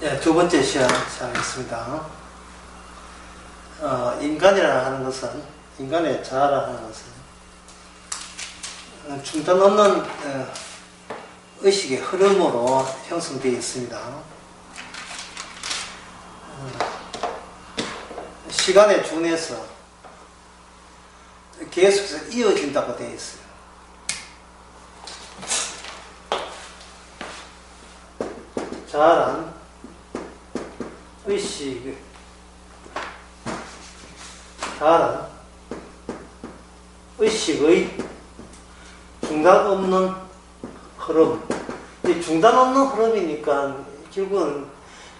예, 두 번째 시간 시작하겠습니다. 인간이라 하는 것은, 인간의 자아라 하는 것은, 중단 없는 의식의 흐름으로 형성되어 있습니다. 시간에 준해서 계속해서 이어진다고 되어 있어요. 자아란 의식, 자아란 의식의 중단 없는 흐름. 이 중단 없는 흐름이니까 결국은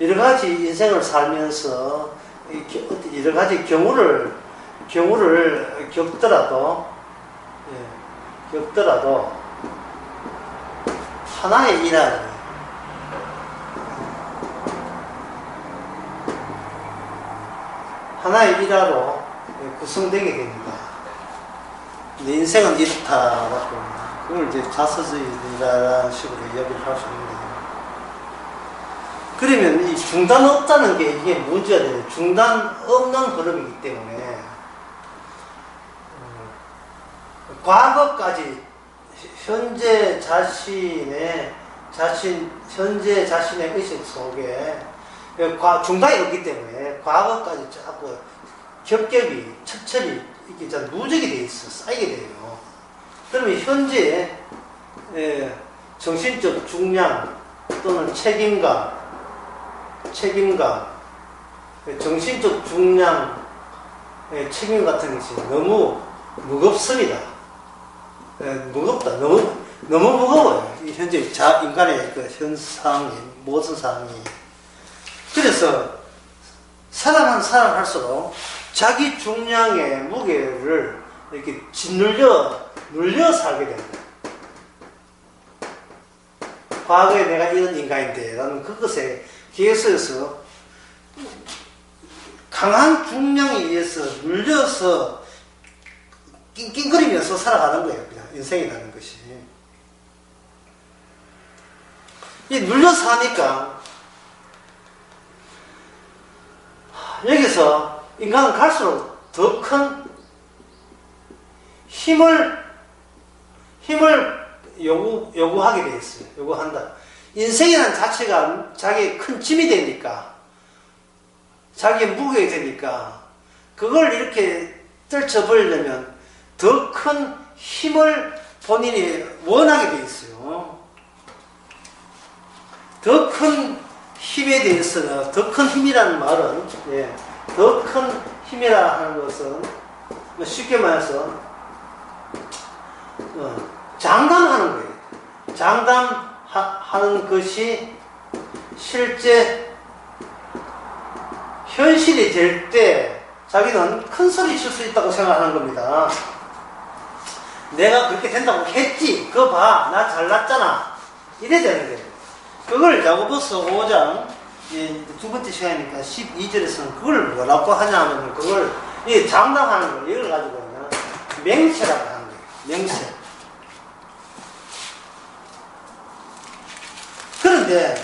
여러 가지 인생을 살면서 여러 가지 경우를 겪더라도 하나의 일환, 하나의 일화로 구성되게 됩니다. 근데 인생은 이렇다라고, 그걸 이제 자서주의라는 식으로 이야기를 할 수 있는데, 그러면 이 중단 없다는 게 이게 문제가 돼요. 중단 없는 흐름이기 때문에, 과거까지 현재 자신의 의식 속에 중단이 없기 때문에 과거까지 자꾸 겹겹이 첩첩이 이렇게 누적이 돼 있어, 쌓이게 돼요. 그러면 현재 정신적 중량 또는 책임감, 정신적 중량, 책임 같은 것이 너무 무겁습니다. 무겁다. 너무 무거워요. 현재 인간의 그 현상이, 모든 상황이. 그래서 사람은 살아갈수록 자기 중량의 무게를 이렇게 눌려 살게 됩니다. 과거에 내가 이런 인간인데 라는 그것에 기에서 강한 중량에 의해서 눌려서 낑낑거리면서 살아가는 거예요. 그냥 인생이라는 것이. 이 눌려서 하니까 여기서 인간은 갈수록 더 큰 힘을 요구하게 돼 있어요. 요구한다. 인생이라는 자체가 자기의 큰 짐이 되니까, 자기의 무게가 되니까, 그걸 이렇게 떨쳐버리려면 더 큰 힘을 본인이 원하게 돼 있어요. 더 큰 힘에 대해서는, 더 큰 힘이라는 말은, 더 큰 힘이라 하는 것은 쉽게 말해서 장담하는 거예요. 장담하는 것이 실제 현실이 될 때 자기는 큰 소리 칠 수 있다고 생각하는 겁니다. 내가 그렇게 된다고 했지, 그거 봐, 나 잘났잖아, 이래 되는 거예요. 그걸 야고보서 5장 두 번째 시간이니까 12절에서는 그걸 뭐라고 하냐 하면, 그걸 장담하는 걸, 이걸 가지고 맹세라고 하는 거예요. 맹세. 그런데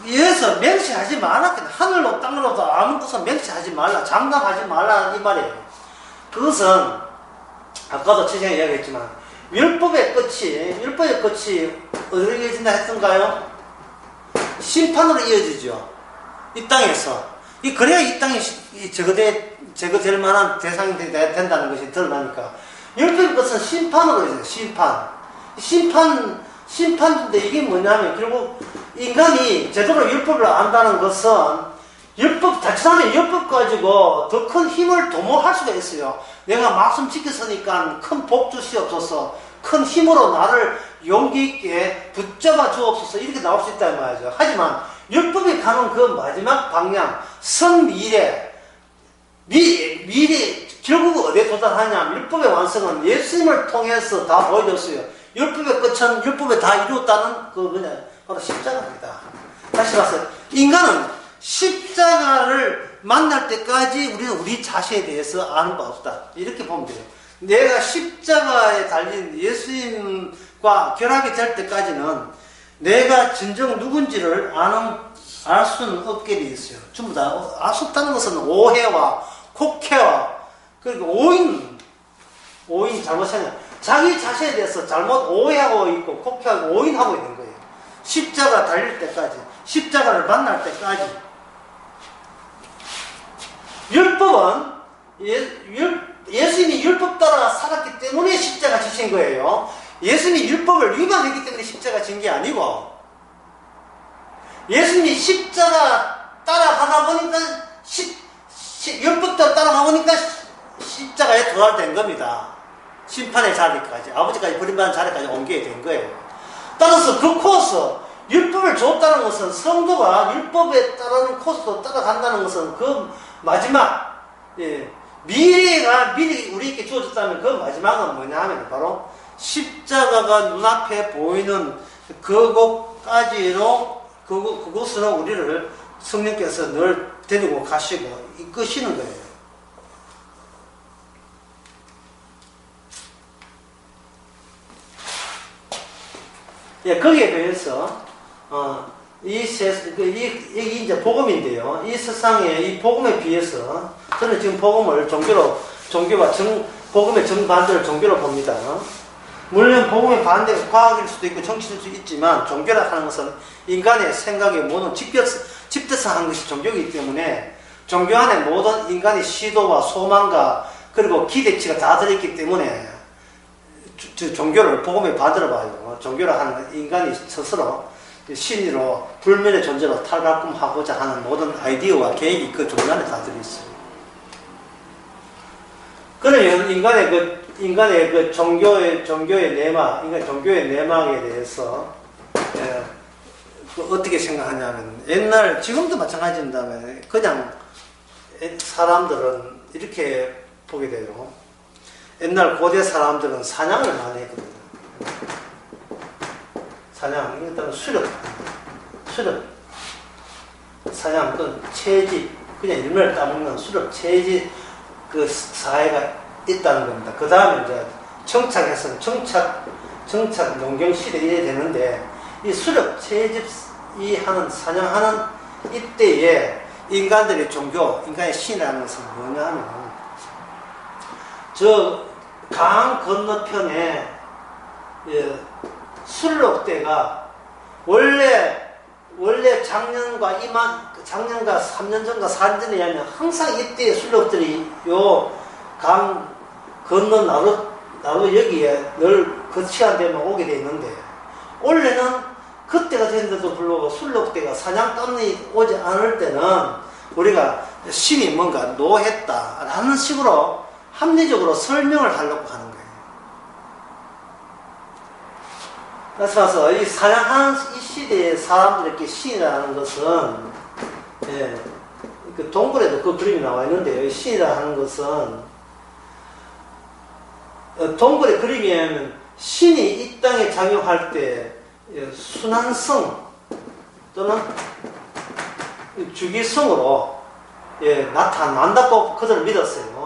여기서 맹세하지 말라, 하늘로 땅으로도 아무것도 맹세하지 말라, 장담하지 말라 이 말이에요. 그것은 아까도 최근에 이야기했지만 율법의 끝이 어디로 이어진다 했던가요? 심판으로 이어지죠. 이 땅에서. 그래야 이 땅이 제거될 만한 대상이 된다는 것이 드러나니까. 율법의 끝은 심판으로 이어져요. 심판인데 이게 뭐냐면, 결국 인간이 제대로 율법을 안다는 것은, 자칫하면 율법 가지고 더 큰 힘을 도모할 수가 있어요. 내가 말씀 지켰으니까 큰 복 주시옵소서, 큰 힘으로 나를 용기 있게 붙잡아 주옵소서, 이렇게 나올 수 있다는 말이죠. 하지만 율법이 가는 그 마지막 방향, 선미래, 미래, 결국 어디에 도달하냐, 율법의 완성은 예수님을 통해서 다 보여줬어요. 율법의 끝은 율법에 다 이루었다는 바로 십자가입니다. 다시 말해서 인간은 십자가를 만날 때까지 우리는 우리 자신에 대해서 아는 바 없다, 이렇게 보면 돼요. 내가 십자가에 달린 예수님과 결합이 될 때까지는 내가 진정 누군지를 아는 알 수는 없게 돼 있어요. 전부 다 알 수 없다는 것은 오해와 곡해와 그리고 오인 잘못 생각, 자기 자신에 대해서 잘못 오해하고 있고 곡해하고 오인하고 있는 거예요. 십자가 달릴 때까지, 십자가를 만날 때까지. 율법은 예수님이 율법 따라 살았기 때문에 십자가 지신 거예요. 예수님이 율법을 위반했기 때문에 십자가 진 게 아니고, 예수님이 십자가 따라가다 보니까 율법대로 따라가다 보니까 십자가에 도달된 겁니다. 심판의 자리까지, 아버지까지 버림받은 자리까지 옮기게 된 거예요. 따라서 그 코스, 율법을 줬다는 것은, 성도가 율법에 따르는 코스로 따라간다는 것은 그 마지막, 미래가 미리 우리에게 주어졌다면 그 마지막은 뭐냐 하면 바로 십자가가 눈앞에 보이는 그곳까지로, 그곳으로 우리를 성령께서 늘 데리고 가시고 이끄시는 거예요. 거기에 대해서 이게 이제 복음인데요. 이 세상에 이 복음에 비해서 저는 지금 복음을 종교와 복음의 정반대를 종교로 봅니다. 물론 복음의 반대가 과학일 수도 있고 정치일 수도 있지만, 종교라 하는 것은 인간의 생각의 모든 집대성한 것이 종교이기 때문에, 종교 안에 모든 인간의 시도와 소망과 그리고 기대치가 다 들어있기 때문에 종교를 복음의 반대로 봐요. 종교라 하는 인간이 스스로 신으로 불멸의 존재로 탈바꿈하고자 하는 모든 아이디어와 계획이 그 종교 안에 다 들어있어요. 그러면 인간의 그 종교의 내막, 인간의 종교의 내막에 대해서 어떻게 생각하냐면, 지금도 마찬가지입니다만, 그냥 사람들은 이렇게 보게 돼요. 옛날 고대 사람들은 사냥을 많이 했거든요. 사냥, 일단은 수렵, 사냥, 그 채집, 그냥 일멸 따먹는 수렵, 채집, 그 사회가 있다는 겁니다. 그 다음에 이제 정착해서는 정착 농경 시대 이래 되는데, 이 수렵, 채집이 하는, 사냥하는 이때에 인간들의 종교, 인간의 신이라는 것은 뭐냐 하면, 저 강 건너편에 술록대가 원래 작년과 3년 전과 4년 전에 하면 항상 이때에 술록들이 요 강 건너 나루 여기에 늘 그 시간 되면 오게 돼 있는데, 원래는 그때가 됐는데도 불구하고 술록대가 사냥감이 오지 않을 때는 우리가 신이 뭔가 노했다 라는 식으로 합리적으로 설명을 하려고 하는 거예요. 그래서 이 사냥하는 이 시대의 사람들에게 신이라는 것은, 그 동굴에도 그 그림이 나와 있는데요. 신이라 하는 것은, 동굴의 그림이면 신이 이 땅에 작용할 때 순환성 또는 주기성으로 나타난다고 그들은 믿었어요.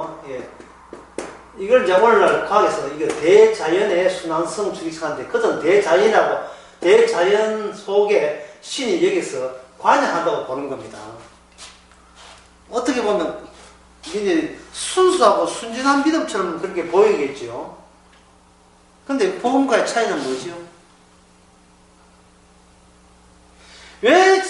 이걸 이제 오늘날 과학에서 이게 대자연의 순환성 주기성인데, 그들은 대자연 속에 신이 여기서 관여한다고 보는 겁니다. 어떻게 보면 이게 순수하고 순진한 믿음처럼 그렇게 보이겠죠. 근데 복음과의 차이는 뭐지요? 왜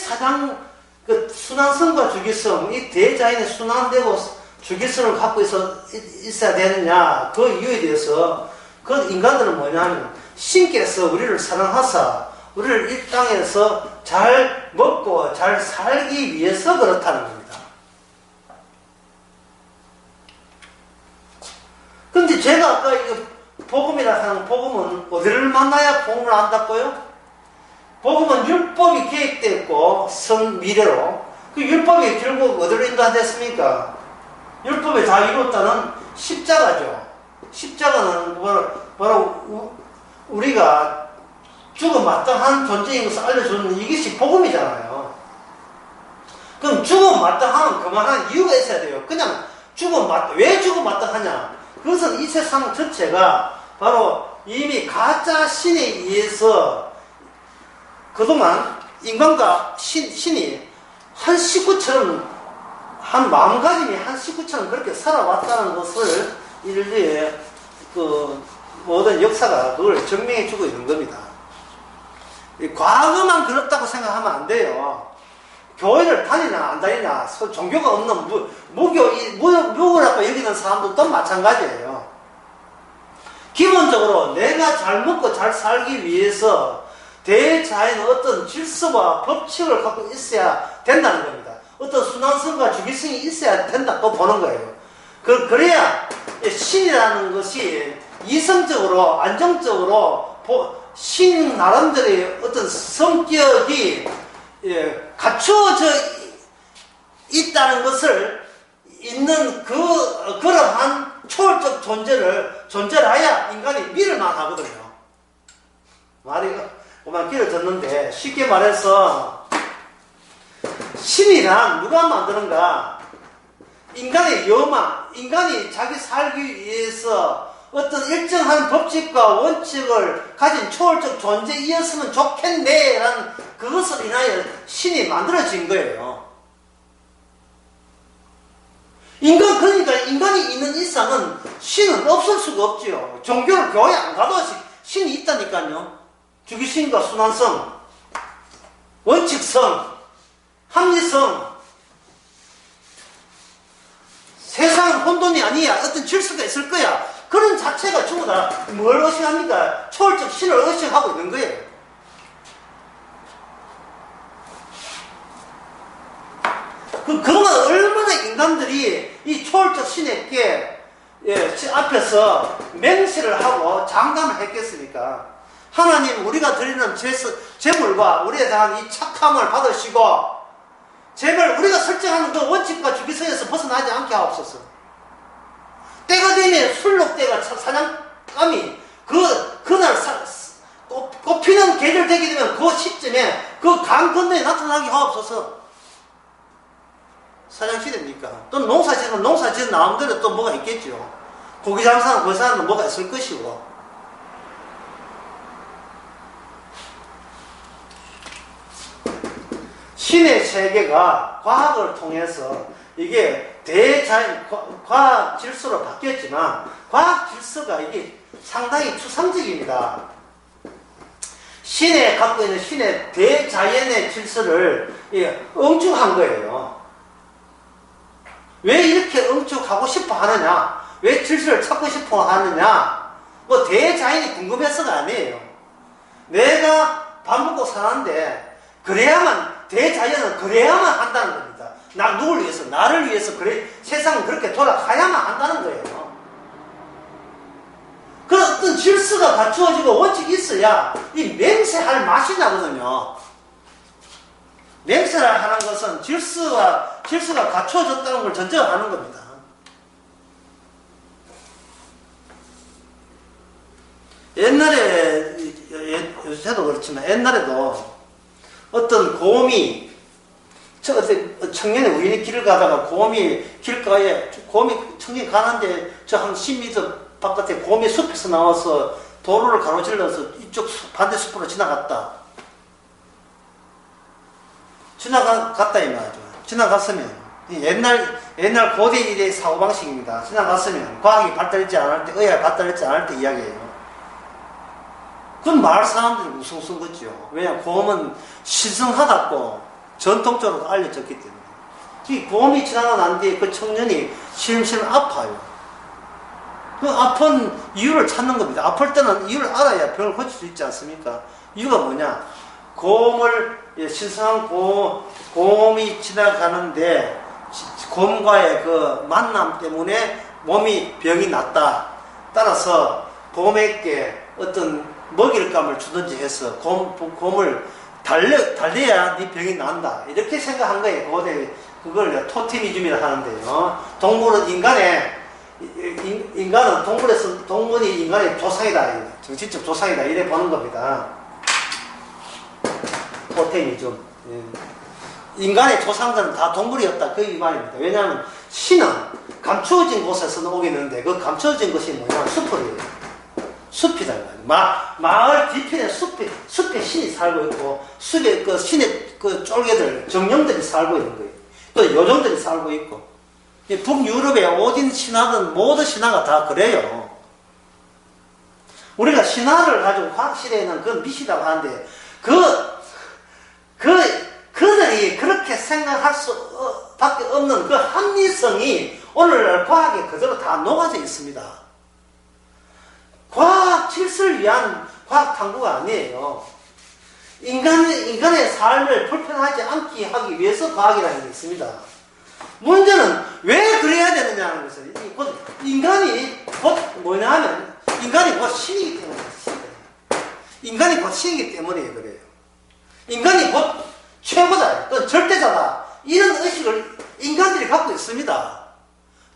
그 순환성과 주기성, 이 대자연의 순환되고 주기성을 갖고 있어야 되느냐, 그 이유에 대해서 그 인간들은 뭐냐면, 신께서 우리를 사랑하사 우리를 이 땅에서 잘 먹고 잘 살기 위해서 그렇다는 겁니다. 근데 제가 아까 이거 복음이라 하는, 복음은 어디를 만나야 복음을 안다고요? 복음은 율법이 계획되었고 미래로, 그 율법이 결국 어디로 인도됐습니까? 율법이 다 이뤘다는 십자가죠. 십자가는 바로 우리가 죽어마땅한 존재인 것을 알려주는 이것이 복음이잖아요. 그럼 죽어마땅하면 그만한 이유가 있어야 돼요. 그냥 왜 죽어마땅하냐? 그것은 이 세상 전체가 바로 이미 가짜 신에 의해서 그동안 인간과 신이 한 식구처럼, 한 마음가짐이 한 식구처럼 그렇게 살아왔다는 것을 인류의 그 모든 역사가 그걸 증명해 주고 있는 겁니다. 과거만 그렇다고 생각하면 안 돼요. 교회를 다니나 안 다니나 종교가 없는 무교라고 여기는 사람들도 마찬가지예요. 기본적으로 내가 잘 먹고 잘 살기 위해서 대자연의 어떤 질서와 법칙을 갖고 있어야 된다는 겁니다. 어떤 순환성과 주기성이 있어야 된다고 보는 거예요. 그래야 신이라는 것이 이성적으로 안정적으로 신 나름대로의 어떤 성격이 갖추어져 있다는 것을 있는 그러한 초월적 존재라야 인간이 믿을만 하거든요. 말이 그만 길어졌는데, 쉽게 말해서 신이란 누가 만드는가? 인간의 여망, 인간이 자기 살기 위해서 어떤 일정한 법칙과 원칙을 가진 초월적 존재이었으면 좋겠네 라는 그것을 인하여 신이 만들어진 거예요. 그러니까 인간이 있는 이상은 신은 없을 수가 없지요. 종교를 교회 안 가도 신이 있다니까요. 주기성과 순환성, 원칙성, 합리성, 세상은 혼돈이 아니야. 어떤 질서가 있을 거야. 그런 자체가 전부 다 뭘 의식합니까? 초월적 신을 의식하고 있는 거예요. 그동안 얼마나 인간들이 이 초월적 신에게 앞에서 맹세를 하고 장담을 했겠습니까? 하나님, 우리가 드리는 제물과 우리에 대한 이 착함을 받으시고 제발 우리가 설정하는 그 원칙과 주기성에서 벗어나지 않게 하옵소서. 때가 되면 술록때가 사냥감이 그날 꽃피는 계절 되게 되면 그 시점에 그 강 건너에 나타나게 하옵소서. 사냥시대입니까? 또 농사지는 나름대로 또 뭐가 있겠죠. 고기 장사는 그 사람은 뭐가 있을 것이고. 신의 세계가 과학을 통해서 이게 대자연, 과학 질서로 바뀌었지만, 과학 질서가 이게 상당히 추상적입니다. 신의 갖고 있는 신의 대자연의 질서를 응축한 거예요. 왜 이렇게 응축하고 싶어 하느냐? 왜 질서를 찾고 싶어 하느냐? 뭐 대자연이 궁금해서가 아니에요. 내가 밥 먹고 사는데 대자연은 그래야만 한다는 겁니다. 누굴 위해서? 나를 위해서 세상은 그렇게 돌아가야만 한다는 거예요. 그런 어떤 질서가 갖추어지고 원칙이 있어야 이 맹세할 맛이 나거든요. 맹세를 하는 것은 질서가 갖추어졌다는 걸 전제하는 겁니다. 옛날에, 요새도 그렇지만 옛날에도 어떤 곰이, 청년이 우연히 길을 가다가 곰이 청년이 가는데 저 한 10m 바깥에 곰이 숲에서 나와서 도로를 가로질러서 이쪽 반대 숲으로 지나갔다 이 말이죠. 지나갔으면 옛날 고대 일의 사고방식입니다. 지나갔으면 과학이 발달했지 않을 때, 의학이 발달했지 않을 때 이야기예요. 그건 마을 사람들이 우스운 거죠. 왜냐하면 곰은 신성하다고 전통적으로 알려졌기 때문에. 이 곰이 지나고 난 뒤에 그 청년이 실실은 아파요. 그 아픈 이유를 찾는 겁니다. 아플 때는 이유를 알아야 병을 고칠 수 있지 않습니까? 이유가 뭐냐? 신성한 곰이 지나가는데 곰과의 그 만남 때문에 병이 났다. 따라서 곰에게 어떤 먹일감을 주든지 해서 곰을 달려야 네 병이 난다. 이렇게 생각한 거예요. 그걸 토테미즘이라 하는데요. 동물이 인간의 조상이다. 정치적 조상이다. 이래 보는 겁니다. 토테미즘. 인간의 조상들은 다 동물이었다. 그 말입니다. 왜냐하면 신은 감추어진 곳에서 오게 되는데 그 감추어진 것이 뭐냐? 숲이에요. 숲이다. 마을 뒤편에 숲에 신이 살고 있고, 숲에 그 신의 그 쫄개들, 정령들이 살고 있는 거예요. 또 요정들이 살고 있고. 북유럽의 오딘 신화든 모든 신화가 다 그래요. 우리가 신화를 가지고 과학시대에는 그건 미시다고 하는데, 그들이 그렇게 생각할 수밖에 없는 그 합리성이 오늘날 과학에 그대로 다 녹아져 있습니다. 과학 질서를 위한 과학 탐구가 아니에요. 인간의 삶을 불편하지 않게 하기 위해서 과학이라는 게 있습니다. 문제는 왜 그래야 되느냐는 것은, 인간이 곧 뭐냐 하면, 인간이 곧 신이기 때문에, 인간이 곧 신이기 때문에 그래요. 인간이 곧 최고다, 또 절대자다, 이런 의식을 인간들이 갖고 있습니다.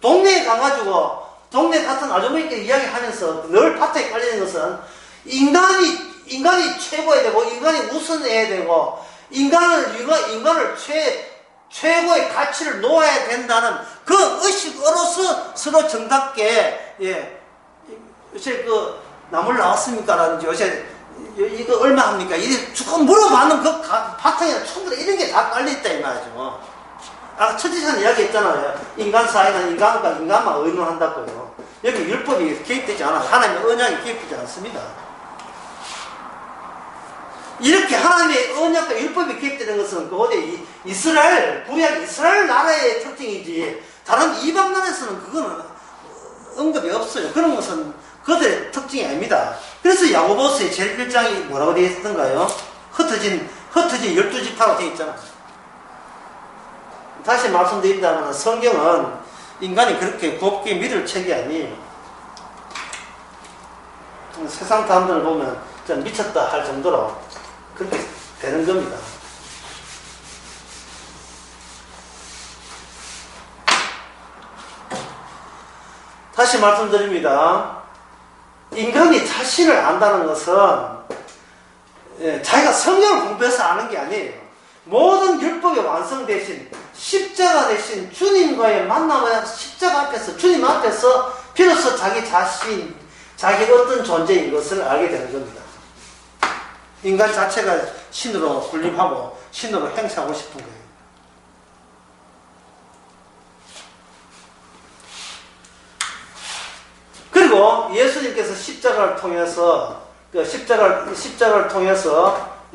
동네에 가가지고 동네 같은 아주머니께 이야기하면서 늘 밭에 깔리는 것은 인간이 최고해야 되고, 인간이 우선해야 되고, 인간을 최고의 가치를 놓아야 된다는 그 의식으로서 서로 정답게, 요새 나물 나왔습니까? 라든지 요새 이거 얼마 합니까? 이게 쭉 물어봤는 그 바탕에 충분히 이런 게 다 깔려있다, 이 말이죠. 첫 시간에 이야기 했잖아요. 인간 사이는 인간과 인간만 의논한다고요. 여기 율법이 개입되지 않아요. 하나님의 언약이 개입되지 않습니다. 이렇게 하나님의 언약과 율법이 개입되는 것은 그곳에 구약 이스라엘 나라의 특징이지, 다른 이방 나라에서는 그거는 언급이 없어요. 그런 것은 그들의 특징이 아닙니다. 그래서 야고보서의 제일 1장이 뭐라고 되어 있었던가요? 흩어진 12지파로 되어 있잖아요. 다시 말씀드린다면 성경은 인간이 그렇게 곱게 믿을 책이 아니에요. 세상 사람들을 보면 좀 미쳤다 할 정도로 그렇게 되는 겁니다. 다시 말씀드립니다. 인간이 자신을 안다는 것은 자기가 성경을 공부해서 아는 게 아니에요. 모든 율법의 완성 대신 십자가 대신 주님과의 만남을 십자가 앞에서, 주님 앞에서 비로소 자기 어떤 존재인 것을 알게 되는 겁니다. 인간 자체가 신으로 군림하고 신으로 행세하고 싶은 거예요. 그리고 예수님께서 십자가를 통해서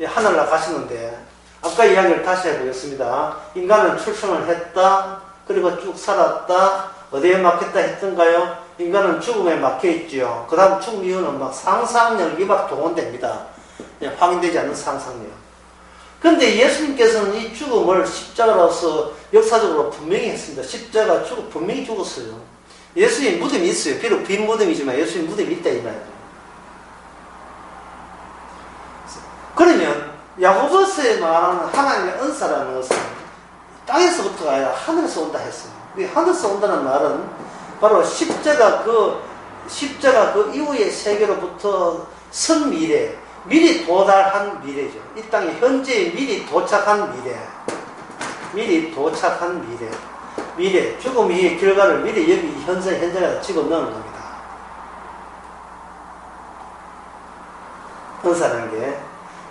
하늘나라 가시는데, 아까 이야기를 다시 해보겠습니다. 인간은 출생을 했다. 그리고 쭉 살았다. 어디에 막혔다 했던가요? 인간은 죽음에 막혀있지요. 그 다음 죽음 이유는 막 상상력 이박 동원됩니다. 확인되지 않는 상상력. 그런데 예수님께서는 이 죽음을 십자가로서 역사적으로 분명히 했습니다. 십자가 분명히 죽었어요. 예수님 무덤이 있어요. 비록 빈 무덤이지만 예수님 무덤이 있다, 이 말이에요. 그러면 야고보서에 말하는 하나님의 은사라는 것은 땅에서부터가 아니라 하늘에서 온다 했어요. 하늘에서 온다는 말은 바로 십자가 그 이후의 세계로부터 선 미리 도달한 미래죠. 이 땅에 현재 미리 도착한 미래, 죽음의 결과를 미리 여기 현장에다 집어 넣는 겁니다. 은사라는 게.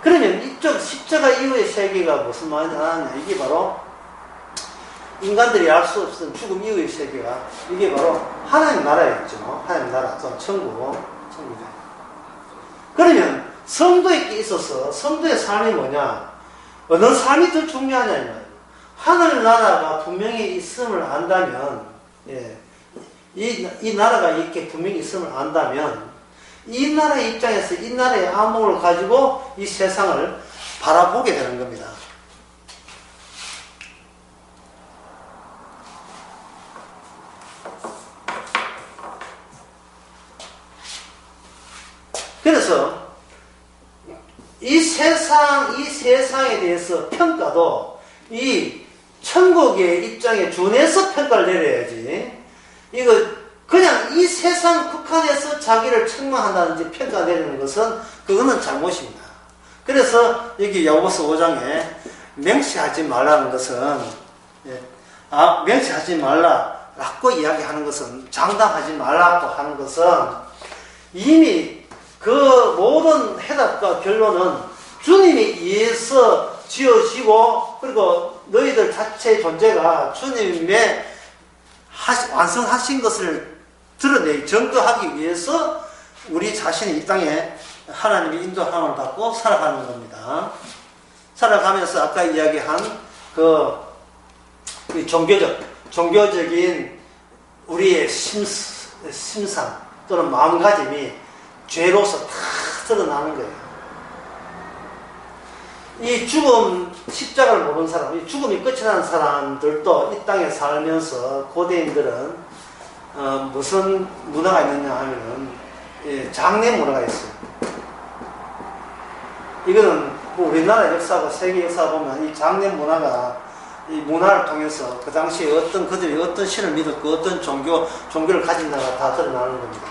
그러면 이쪽 십자가 이후의 세계가 무슨 말이 하느냐? 이게 바로 인간들이 알 수 없던 죽음 이후의 세계가, 이게 바로 하나님 나라였죠. 하나님 나라, 또 천국이죠. 그러면 성도에게 있어서 성도의 삶이 뭐냐? 어느 삶이 더 중요하냐? 하늘나라가 분명히 있음을 안다면, 이 나라가 이렇게 분명히 있음을 안다면, 이 나라의 입장에서 이 나라의 안목을 가지고 이 세상을 바라보게 되는 겁니다. 그래서 이 세상에 대해서 평가도 이 천국의 입장에 준해서 평가를 내려야지, 이거 그냥 이 세상 국한에서 자기를 책망한다든지 평가 내리는 것은 그거는 잘못입니다. 그래서 여기 야고보서 5장에 맹세하지 말라는 것은, 맹세하지 말라라고 이야기하는 것은, 장담하지 말라고 하는 것은 이미 그 모든 해답과 결론은 주님에 의해서 지어지고, 그리고 너희들 자체의 존재가 주님의 완성하신 것을 증거하기 위해서 우리 자신이 이 땅에 하나님의 인도함을 받고 살아가는 겁니다. 살아가면서 아까 이야기한 그 종교적인 우리의 심상 또는 마음가짐이 죄로서 다 드러나는 거예요. 이 죽음, 십자가를 모르는 사람, 이 죽음이 끝이 나는 사람들도 이 땅에 살면서 고대인들은 무슨 문화가 있느냐 하면은 장례 문화가 있어요. 이거는 뭐 우리나라 역사하고 세계 역사 보면 이 장례 문화가 이 문화를 통해서 그 당시에 그들이 어떤 신을 믿었고 어떤 종교를 가진다가 다 드러나는 겁니다.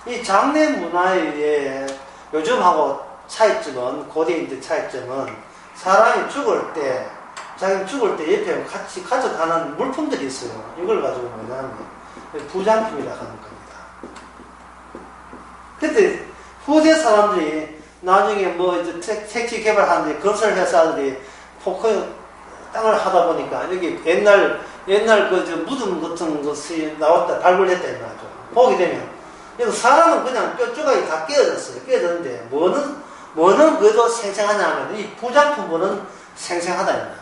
이 장례 문화의 요즘하고 차이점은, 고대인들 차이점은 사람이 죽을 때, 자기 죽을 때 옆에 같이 가져가는 물품들이 있어요. 이걸 가지고 뭐냐면 부장품이라 하는 겁니다. 근데 후대 사람들이 나중에 뭐 이제 택지 개발하는데 건설회사들이 포크 땅을 하다 보니까 여기 옛날 그 무덤 같은 것이 나왔다, 발굴했다 이거죠. 보게 되면 그래서 사람은 그냥 뼈 조각이 다 깨어졌어요. 깨어졌는데 뭐는 그래도 생생하냐 하면 이 부장품은 생생하다 이 말이죠.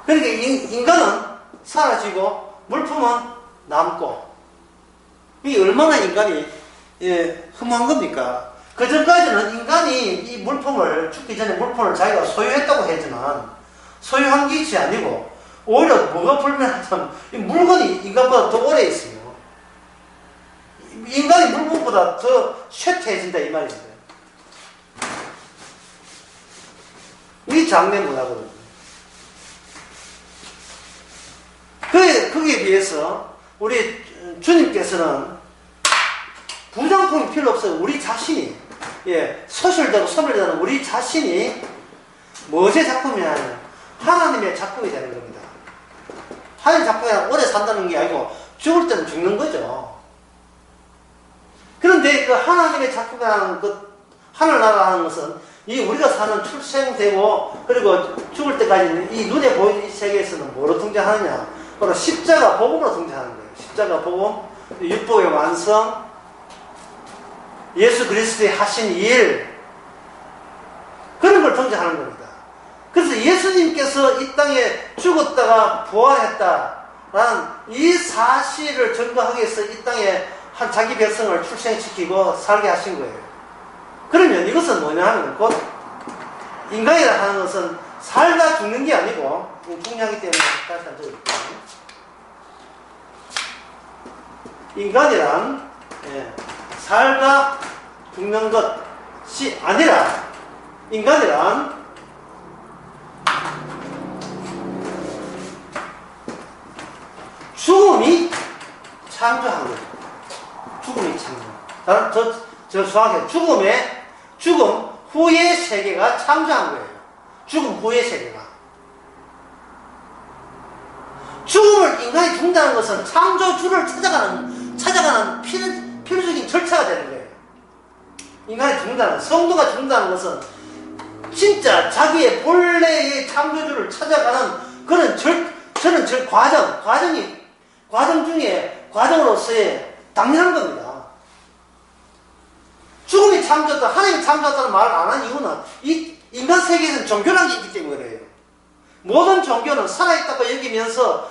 그러니까 인간은 사라지고 물품은 남고, 이 얼마나 인간이 흠한 겁니까? 그 전까지는 인간이 이 물품을, 죽기 전에 물품을 자기가 소유했다고 하지만 소유한 것이 아니고 오히려 뭐가 불면하면 이 물건이 인간보다 더 오래 있어요. 인간이 물품보다 더 쇠퇴해진다 이 말입니다. 이 장례 문화거든요. 거기에 비해서 우리 주님께서는 부장품이 필요 없어요. 우리 자신이, 소실되고 소멸되는 우리 자신이 무엇의 작품이냐면 하나님의 작품이 되는 겁니다. 하나님의 작품이 오래 산다는 게 아니고 죽을 때는 죽는 거죠. 그런데 그 하나님의 작품이라는 그 하늘나라라는 것은 이 우리가 사는 출생되고 그리고 죽을 때까지는 이 눈에 보이는 이 세계에서는 뭐로 등장하느냐? 바로 십자가 복음으로 등장하는 거예요. 십자가 복음, 율법의 완성, 예수 그리스도의 하신 일, 그런 걸 등장하는 겁니다. 그래서 예수님께서 이 땅에 죽었다가 부활했다라는 이 사실을 증거하기 위해서 이 땅에 한 자기 백성을 출생시키고 살게 하신 거예요. 그러면 이것은 뭐냐 하면 곧 인간이라 하는 것은 살다 죽는 게 아니고, 중요하기 때문에 다시 한번 적을게요. 인간이란 살다 죽는 것이 아니라 인간이란 죽음이 창조한 거죠. 죽음이 창조. 저 정확히 죽음 후의 세계가 창조한 거예요. 죽음 후의 세계가. 죽음을 인간이 죽는다는 것은 창조주를 찾아가는 필수적인 절차가 되는 거예요. 인간이 죽는다는, 성도가 죽는다는 것은 진짜 자기의 본래의 창조주를 찾아가는 그런 과정 중에 과정으로서의 당연한 겁니다. 죽음이 창조했다, 하나님이 창조했다는 말을 안 한 이유는 이 인간 세계에서는 종교라는 게 있기 때문에 그래요. 모든 종교는 살아있다고 여기면서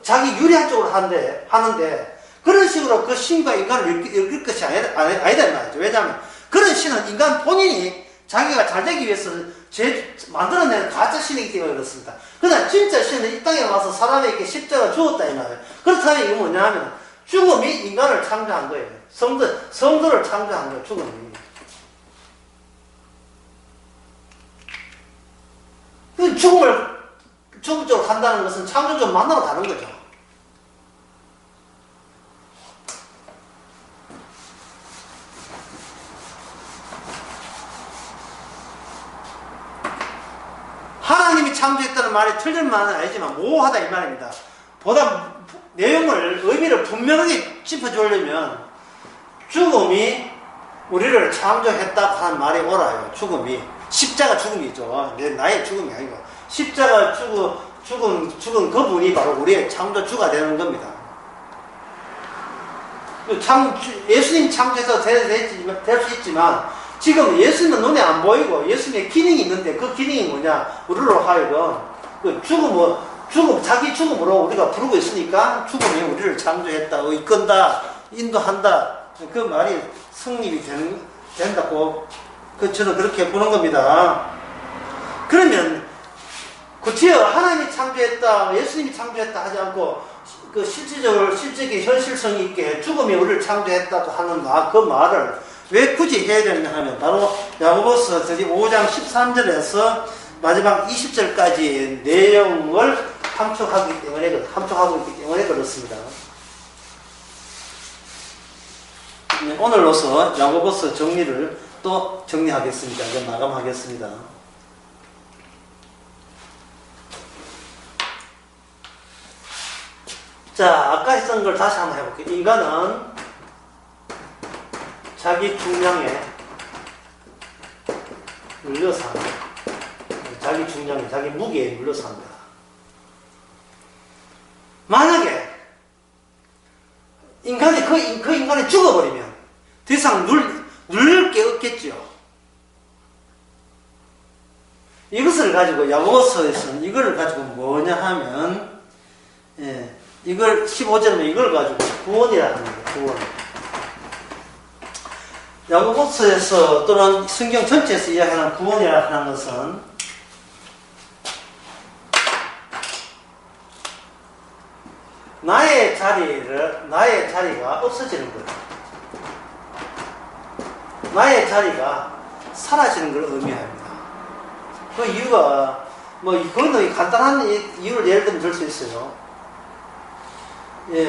자기 유리한 쪽으로 하는데 그런 식으로 그 신과 인간을 엮을 것이 아니다 이 말이죠. 왜냐하면 그런 신은 인간 본인이 자기가 잘 되기 위해서 만들어낸 가짜 신이기 때문에 그렇습니다. 그러나 진짜 신은 이 땅에 와서 사람에게 십자가 주었다 이 말이에요. 그렇다면 이건 뭐냐 하면 죽음이 인간을 창조한 거예요. 성도를 창조한 거예요. 죽음이. 죽음을 죽음적으로 간다는 것은 창조주를 만나러 가는 거죠. 하나님이 창조했다는 말이 틀린 말은 아니지만 모호하다 이 말입니다. 보다 의미를 분명하게 짚어주려면 죽음이 우리를 창조했다고 하는 말이 옳아요. 죽음이. 십자가 죽음이죠. 나의 죽음이 아니고. 십자가 죽은 그분이 바로 우리의 창조주가 되는 겁니다. 예수님 창조해서 될 수 있지만, 지금 예수님은 눈에 안 보이고, 예수님의 기능이 있는데, 그 기능이 뭐냐? 우리로 하여금, 자기 죽음으로 우리가 부르고 있으니까, 죽음이 우리를 창조했다, 이끈다, 인도한다, 그 말이 성립이 된다고, 저는 그렇게 보는 겁니다. 그러면, 그치요, 하나님이 창조했다, 예수님이 창조했다 하지 않고, 실질적인 현실성이 있게 죽음이 우리를 창조했다고 하는 그 말을 왜 굳이 해야 되느냐 하면, 바로 야고보서 5장 13절에서 마지막 20절까지 내용을 함축하고 있기 때문에 그렇습니다. 오늘로서 야고보서 정리를 또 정리하겠습니다. 이제 마감하겠습니다. 자, 아까 했던 걸 다시 한번 해볼게요. 인간은 자기 중량에 물려서 합니다. 자기 중량에, 자기 무게에 물려서 합니다. 만약에 인간이 그 인간이 죽어버리면 더 이상 누릴 게 없겠죠. 이것을 가지고 야고보서에서는 이걸 가지고 뭐냐 하면, 이걸 15절에 이걸 가지고 구원이라 하는 거예요. 구원. 야고보서에서 또는 성경 전체에서 이야기하는 구원이라 하는 것은 나의 자리가 없어지는 거예요. 나의 자리가 사라지는 걸 의미합니다. 그 이유가 그거는 간단한 이유를 예를 들면 들 수 있어요.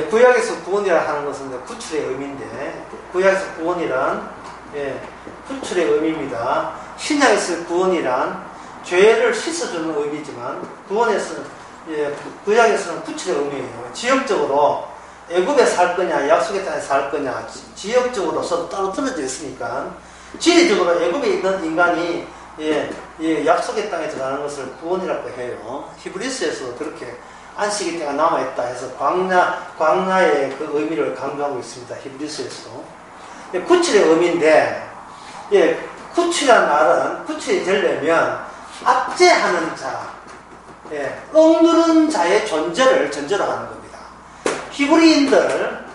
구약에서 구원이라 하는 것은 구출의 의미인데, 구약에서 구원이란 구출의 의미입니다. 신약에서 구원이란 죄를 씻어주는 의미지만, 구약에서는 구출의 의미예요. 지역적으로 애굽에 살 거냐, 약속의 땅에 살 거냐, 지역적으로 서로 따로 떨어져 있으니까, 지리적으로 애굽에 있는 인간이 약속의 땅에 들어가는 것을 구원이라고 해요. 히브리서에서 그렇게 안식의 때가 남아있다 해서 광야의 그 의미를 강조하고 있습니다. 히브리서에서도. 구출의 의미인데, 구출이라는 말은, 구출이 되려면 압제하는 자, 억누른 자의 존재를 전제로 하는 겁니다. 히브리인들은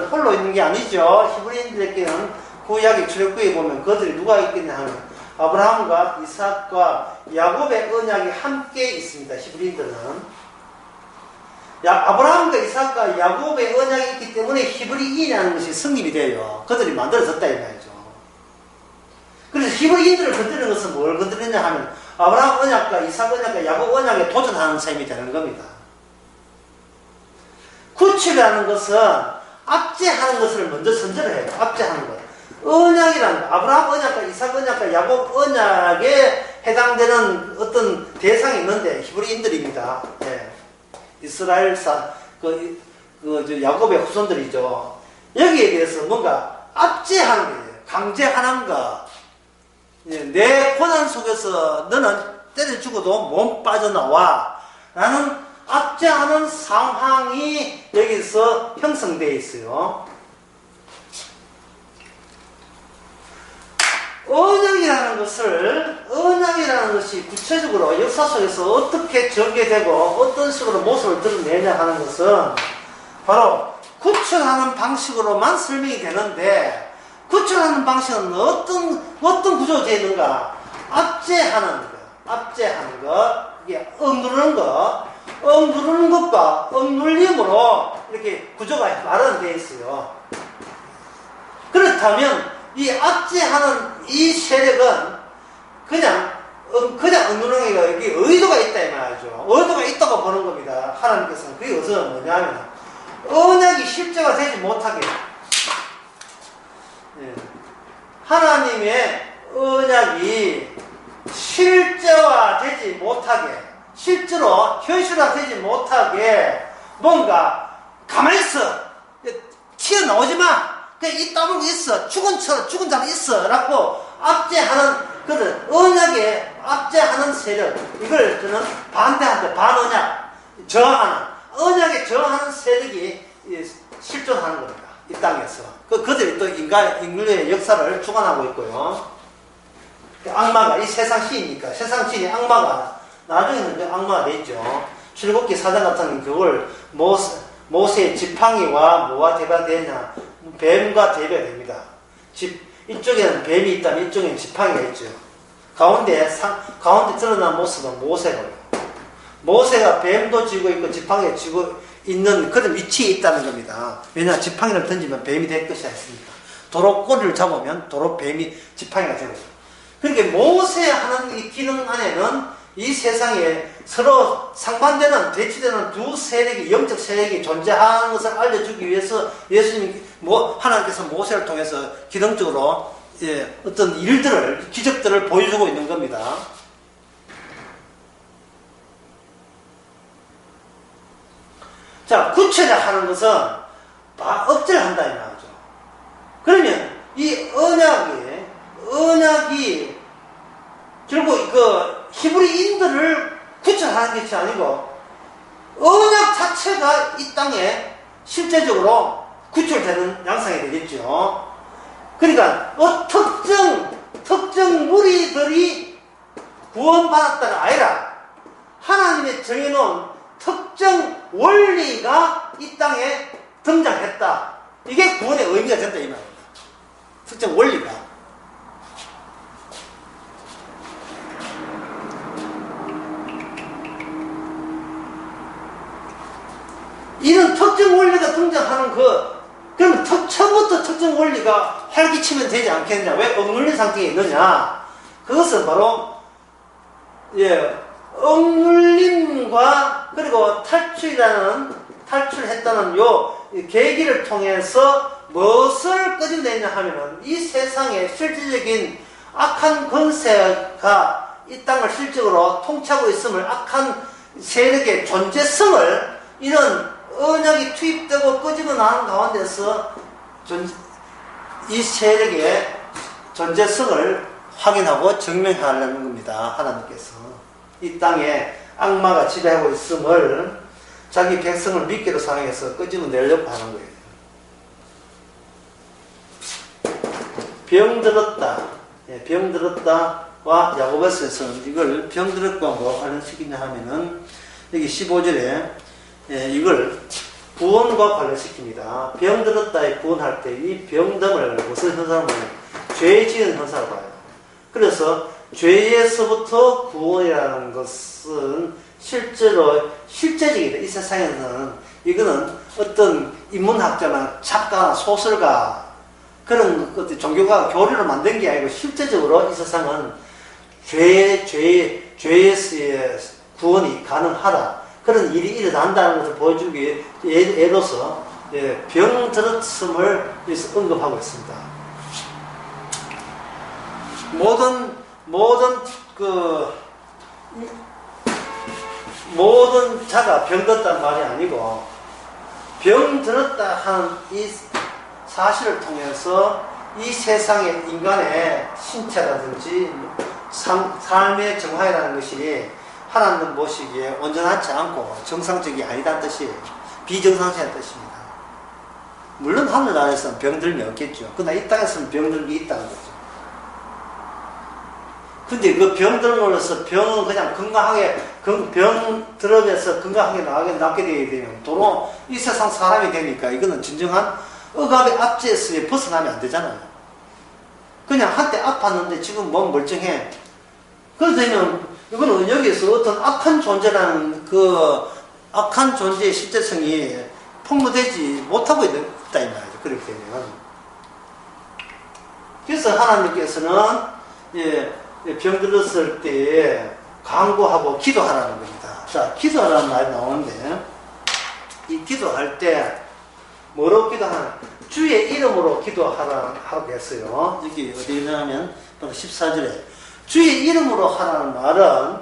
홀로 있는 게 아니죠. 히브리인들에게는 구약의 출애굽기에 보면 그들이 누가 있겠냐 하면 아브라함과 이삭과 야곱의 언약이 함께 있습니다. 히브리인들은 아브라함과 이삭과 야곱의 언약이 있기 때문에 히브리인이라는 것이 성립이 돼요. 그들이 만들어졌다 이 말이죠. 그래서 히브리인들을 건드리는 것은 뭘 건드리냐 하면 아브라함 언약과 이삭 언약과 야곱 언약에 도전하는 셈이 되는 겁니다. 구출이라는 것은 압제하는 것을 먼저 선전을 해요. 압제하는 것. 아브라함 언약과 이삭 언약과 야곱 언약에 해당되는 어떤 대상이 있는데 히브리인들입니다. 이스라엘산 야곱의 후손들이죠. 여기에 대해서 뭔가 압제하는 거예요. 강제하는 것. 내 고난 속에서 너는 때려 죽어도 못 빠져나와 라는 압제하는 상황이 여기서 형성되어 있어요. 언약이라는 것이 구체적으로 역사 속에서 어떻게 전개되고 어떤 식으로 모습을 드러내냐 하는 것은 바로 구출하는 방식으로만 설명이 되는데, 구출하는 방식은 어떤 구조되어 있는가? 압제하는 것, 이게 억누르는 것과 억눌림으로 이렇게 구조가 마련되어 있어요. 그렇다면 이 압제하는 이 세력은 그냥 억누르는 게 여기 의도가 있다 이 말이죠. 의도가 있다고 보는 겁니다. 하나님께서는 그게 의도는 뭐냐면 언약이 실제화되지 못하게, 하나님의 언약이 실제화되지 못하게, 실제로 현실화되지 못하게 뭔가 가만히 있어, 튀어나오지 마, 이 따물고 있어. 죽은 자는 있어. 라고 압제하는, 언약에 압제하는 세력. 이걸 저는 반대한다. 반언약. 저항하는. 언약에 저항하는 세력이 실존하는 겁니다. 이 땅에서. 그들이 또 인류의 역사를 주관하고 있고요. 악마가, 이 세상 신이니까, 세상 신이 악마가, 나중에는 그 악마가 되죠. 출애굽기 4장 같은 그걸 모세의 지팡이와 뭐와 대변되냐? 뱀과 대변됩니다. 이쪽에는 뱀이 있다면 이쪽에는 지팡이가 있죠. 가운데 드러난 모습은 모세고요. 모세가 뱀도 쥐고 있고 지팡이가 쥐고 있는 그런 위치에 있다는 겁니다. 왜냐, 지팡이를 던지면 뱀이 될 것이 아니습니까? 도로 꼬리를 잡으면 도로 뱀이 지팡이가 되는 거죠. 그러니까 모세의 하는 이 기능 안에는 이 세상에 서로 상반되는, 대치되는 두 세력이, 영적 세력이 존재하는 것을 알려주기 위해서 예수님, 하나님께서 모세를 통해서 기능적으로, 어떤 일들을, 기적들을 보여주고 있는 겁니다. 자, 구체적 하는 것은 억제를 한다, 이 말이죠. 그러면 이 언약이 결국 히브리인들을 구출하는 것이 아니고 언약 자체가 이 땅에 실제적으로 구출되는 양상이 되겠죠. 그러니까 특정 무리들이 구원받았다가 아니라 하나님의 정해놓은 특정 원리가 이 땅에 등장했다. 이게 구원의 의미가 된다 이 말입니다. 특정 원리가. 이런 특정 원리가 등장하는 그럼 처음부터 특정 원리가 활기치면 되지 않겠느냐? 왜 억눌린 상태에 있느냐? 그것은 바로, 억눌림과 그리고 탈출했다는 요 계기를 통해서 무엇을 끄집내냐 하면은 이 세상에 실질적인 악한 권세가 이 땅을 실적으로 통치하고 있음을, 악한 세력의 존재성을 이런 언약이 투입되고 끄집어 나가는 가운데서 이 세력의 존재성을 확인하고 증명하려는 겁니다. 하나님께서 이 땅에 악마가 지배하고 있음을 자기 백성을 미끼로 사용해서 끄집어 내려고 하는 거예요. 병들었다와 야고보서에서는 이걸 병들었과 뭐 관련시키냐 하면은 여기 15절에 이걸 구원과 관련시킵니다. 병들었다에 구원할 때 이 병듦을 무슨 현상을 봐요? 죄 지은 현상을 봐요. 그래서 죄에서부터 구원이라는 것은 실제적이다. 이 세상에서는 이거는 어떤 인문학자나 작가나 소설가 그런 것들 종교가 교리를 만든 게 아니고 실제적으로 이 세상은 죄에서의 구원이 가능하다. 그런 일이 일어난다는 것을 보여주기 예로서 병들었음을 언급하고 있습니다. 모든 자가 병들었다는 말이 아니고 병들었다 하는 이 사실을 통해서 이 세상의 인간의 신체라든지 삶의 정화이라는 것이 하나님 보시기에 온전하지 않고 정상적이 아니다는 뜻이에요. 비정상적인 뜻입니다. 물론 하늘나라에서는 병들면 없겠죠. 그러나 이 땅에서는 병들기 있다는 거죠. 근데 그 병들므로서 병은 그냥 건강하게, 병들어서 건강하게 낫게 되게 되면 도로 이 세상 사람이 되니까 이거는 진정한 억압의 압제에서 벗어나면 안 되잖아요. 그냥 한때 아팠는데 지금 몸 멀쩡해. 그러면 이거는 여기서 어떤 악한 존재라는 악한 존재의 실제성이 폭로되지 못하고 있다 이 말이죠. 그렇게 되면. 그래서 하나님께서는 병들었을 때에 간구하고 기도하라는 겁니다. 자, 기도하라는 말이 나오는데 이 기도할 때 뭐로 기도하나? 주의 이름으로 기도하라고 했어요. 여기 어디 있냐면 바로 14절에 주의 이름으로 하라는 말은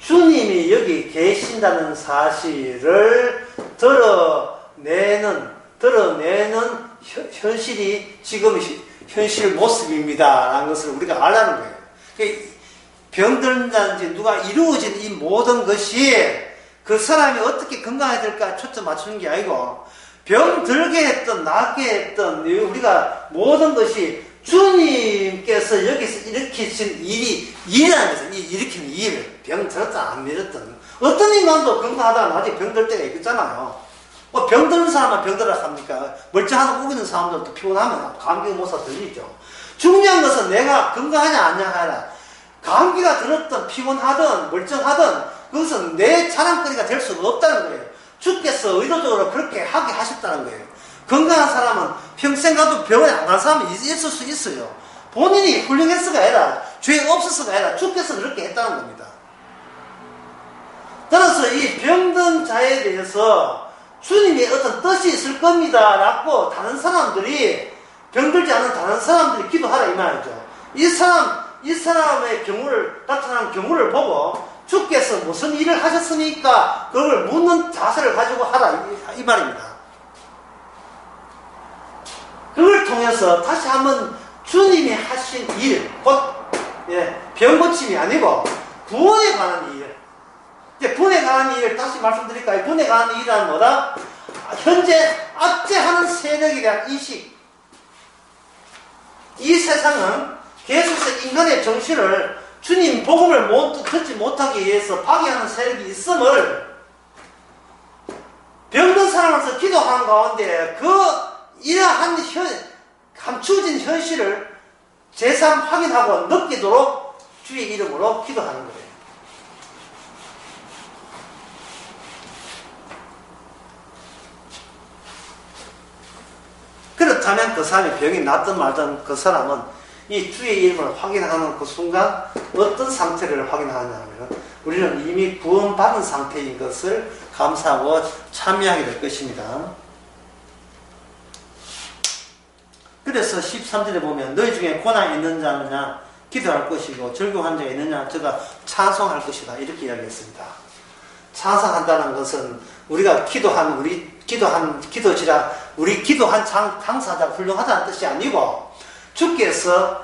주님이 여기 계신다는 사실을 드러내는 현실이 지금 현실 모습입니다 라는 것을 우리가 알라는 거예요. 병든다든지 누가 이루어진 이 모든 것이 그 사람이 어떻게 건강해야 될까 초점 맞추는 게 아니고, 병들게 했던 낫게 했던 우리가 모든 것이 주님께서 여기서 일으키신 일이라는 것은, 일으키는 일, 병 들었든 안 들었든, 어떤 인간도 건강하다가 나중에 병들 때가 있겠잖아요. 뭐 병드는 사람만 병들라 합니까? 멀쩡하다 우기는 사람들도 피곤하면 감기 못사 들리죠. 중요한 것은 내가 건강하냐 아니냐 하라. 감기가 들었든 피곤하든 멀쩡하든 그것은 내 자랑거리가 될 수가 없다는 거예요. 주께서 의도적으로 그렇게 하게 하셨다는 거예요. 건강한 사람은 평생 가도 병원에 안 간 사람이 있을 수 있어요. 본인이 훌륭했어가 아니라, 죄 없었어가 아니라 주께서 그렇게 했다는 겁니다. 따라서 이 병든 자에 대해서 주님의 어떤 뜻이 있을 겁니다 라고 다른 사람들이, 병들지 않은 다른 사람들이 기도하라 이 말이죠. 이 사람의 경우를, 나타나는 경우를 보고 주께서 무슨 일을 하셨으니까 그걸 묻는 자세를 가지고 하라 이 말입니다. 그걸 통해서 다시 한번 주님이 하신 일, 곧 병 고침이 아니고 구원에 관한 일, 이제 분에 관한 일을 다시 말씀드릴까요? 분에 관한 일이란 뭐다? 현재 압제하는 세력에 대한 인식. 이 세상은 계속해서 인간의 정신을 주님 복음을 듣지 못하기 위해서 파괴하는 세력이 있음을 병든 사람으로서 기도하는 가운데 이러한 감추어진 현실을 재산 확인하고 느끼도록 주의 이름으로 기도하는 거예요. 그렇다면 그 사람이 병이 낫든 말든 그 사람은 이 주의 이름을 확인하는 그 순간 어떤 상태를 확인하냐면 우리는 이미 구원받은 상태인 것을 감사하고 참여하게 될 것입니다. 그래서 13절에 보면 너희 중에 고난이 있는 자느냐 기도할 것이고 절규한 자가 있느냐 저가 찬송할 것이다 이렇게 이야기했습니다. 찬송한다는 것은 우리가 기도한 기도지라 우리 기도한 당사자 훌륭하다는 뜻이 아니고 주께서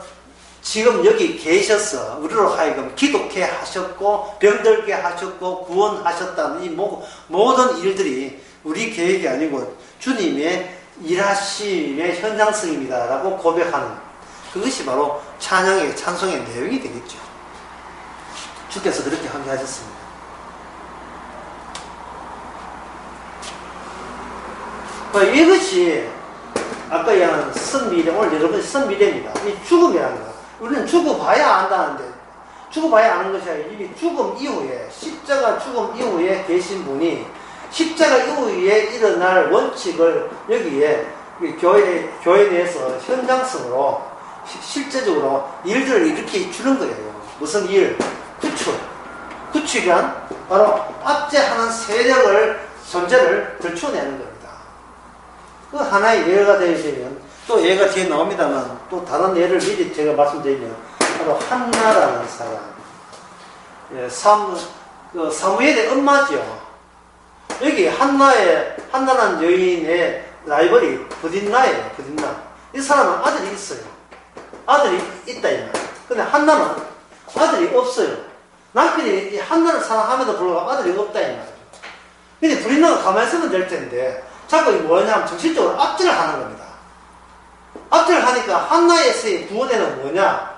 지금 여기 계셔서 우리로 하여금 기독해 하셨고 병들게 하셨고 구원하셨다는 이 모든 일들이 우리 계획이 아니고 주님의 일하심의 현장성입니다 라고 고백하는 그것이 바로 찬양의 찬송의 내용이 되겠죠. 주께서 그렇게 하게 하셨습니다. 이것이 아까 얘기한 선미래, 오늘 여러분 선미래입니다. 이 죽음이라는 거. 우리는 죽어봐야 안다는데, 죽어봐야 아는 것이 아니라 이미 죽음 이후에, 십자가 죽음 이후에 계신 분이 십자가 이후에 일어날 원칙을 여기에 교회 내에서 현장성으로 실제적으로 일들을 이렇게 주는 거예요. 무슨 일? 구출. 구출이란 바로 압제하는 세력을, 존재를 들추어내는 겁니다. 그 하나의 예가 되시면 또 예가 뒤에 나옵니다만 또 다른 예를 미리 제가 말씀드리면 바로 한나라는 사람, 사무엘의 엄마죠. 여기 한나라는 여인의 라이벌이 브딘나예요. 브딘나. 이 사람은 아들이 있어요. 아들이 있다 이 말이에요. 근데 한나는 아들이 없어요. 남편이 이 한나를 사랑함에도 불구하고 아들이 없다 이 말이에요. 근데 브딘나가 가만히 있으면 될 텐데 자꾸 뭐냐면 정신적으로 압제를 하는 겁니다. 압제를 하니까 한나에서의 구원에는 뭐냐?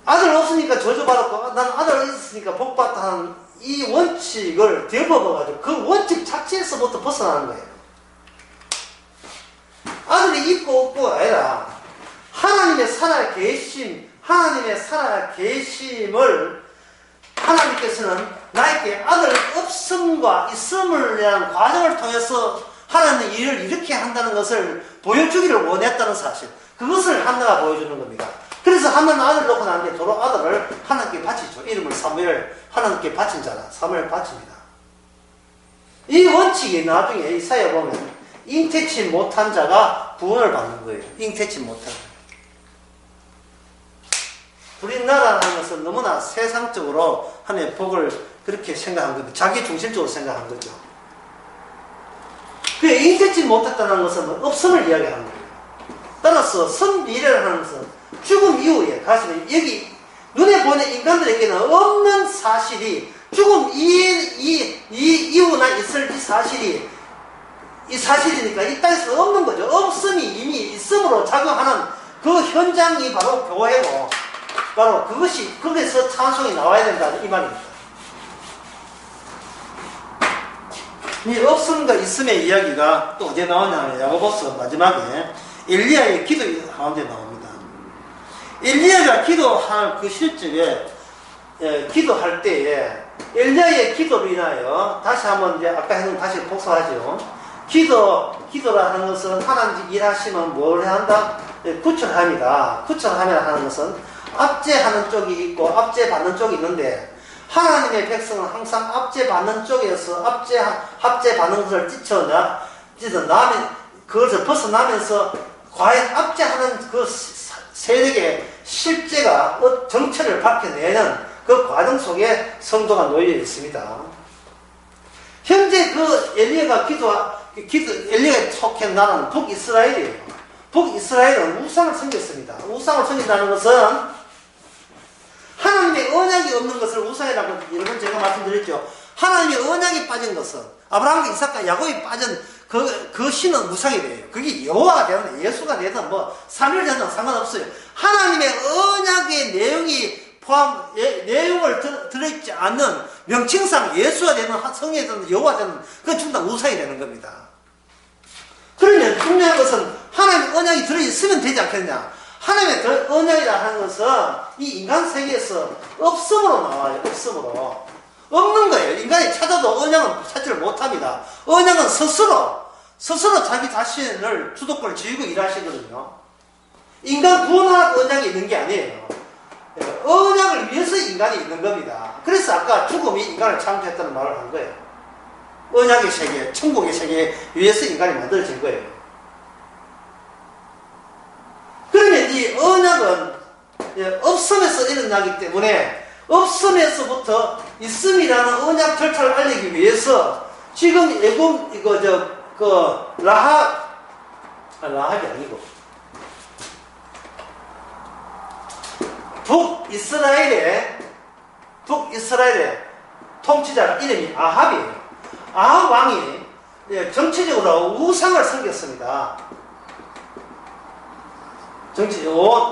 아들 없으니까 저주받았고 나는 아들 있으니까 복받다 하는 이 원칙을 뒤엎어가지고 그 원칙 자체에서부터 벗어나는 거예요. 아들이 있고 없고가 아니라 하나님의 살아계심, 하나님의 살아계심을 하나님께서는 나에게 아들 없음과 있음을 위한 과정을 통해서 하나님의 일을 이렇게 한다는 것을 보여주기를 원했다는 사실, 그것을 한나가 보여주는 겁니다. 그래서 한나는 아들을 놓고 나는데 도로 아들을 하나님께 바치죠. 이름을 사무엘, 하나님께 바친 자라 사무엘 바칩니다. 이 원칙이 나중에 이사야 보면 잉태치 못한 자가 구원을 받는 거예요. 잉태치 못한 자. 브린나라는 것은 너무나 세상적으로 하나님의 복을 그렇게 생각한 겁니다. 자기 중심적으로 생각한 거죠. 그 인되지 못했다는 것은 없음을 이야기하는 거예요. 따라서 선미래를 하는 것은 죽음 이후에 가시면 여기 눈에 보이는 인간들에게는 없는 사실이 죽음 이후나 있을 이 사실이 이 사실이니까 이 땅에서 없는 거죠. 없음이 이미 있음으로 작용하는 그 현장이 바로 교회고 바로 그것이 거기서 찬송이 나와야 된다 이 말입니다. 이 없음과 있음의 이야기가 또 어디에 나오냐면 야고보서 마지막에 엘리야의 기도 가운데 나옵니다. 엘리야가 기도할 그 실적에 기도할 때에 엘리야의 기도로 인하여 다시 한번 이제 아까 했는 다시 복사하죠. 기도라 하는 것은 하나님 일하시면 뭘 한다? 구출합니다. 구출하면 하는 것은 압제하는 쪽이 있고 압제받는 쪽이 있는데 하나님의 백성은 항상 압제받는 쪽에서 압제받는 것을 뛰쳐나면 그것을 벗어나면서 과연 압제하는 그 세력의 실제가 정체를 밝혀내는 그 과정 속에 성도가 놓여 있습니다. 현재 그 엘리야가 엘리야가 속한 나라는 북이스라엘이에요. 북이스라엘은 우상을 섬겼습니다. 우상을 섬긴다는 것은 하나님의 언약이 없는 것을 우상이라고 여러 번 제가 말씀드렸죠. 하나님의 언약이 빠진 것은 아브라함과 이삭과 야곱이 빠진 그 신은 우상이래요. 그게 여호와가 되든 예수가 되든 뭐 삼위일 되든 상관없어요. 하나님의 언약의 내용을 들어있지 않는 명칭상 예수가 되든 성이 되든 여호와 되든 그건 전부 다 우상이 되는 겁니다. 그러면 중요한 것은 하나님의 언약이 들어있으면 되지 않겠냐. 하나님의 언약이라 하는 것은 이 인간 세계에서 없음으로 나와요. 없음으로. 없는 거예요. 인간이 찾아도 언약은 찾지를 못합니다. 언약은 스스로 자기 자신을 주도권을 쥐고 일하시거든요. 인간 구원하라고 언약이 있는 게 아니에요. 언약을 위해서 인간이 있는 겁니다. 그래서 아까 죽음이 인간을 창조했다는 말을 한 거예요. 언약의 세계, 천국의 세계 위해서 인간이 만들어진 거예요. 그러면 이 언약은 없음에서 일어나기 때문에 없음에서부터 있음이라는 언약 절차를 알리기 위해서 지금 라합이 아니고 북이스라엘의 통치자 이름이 아합이에요. 아합 왕이 정치적으로 우상을 섬겼습니다.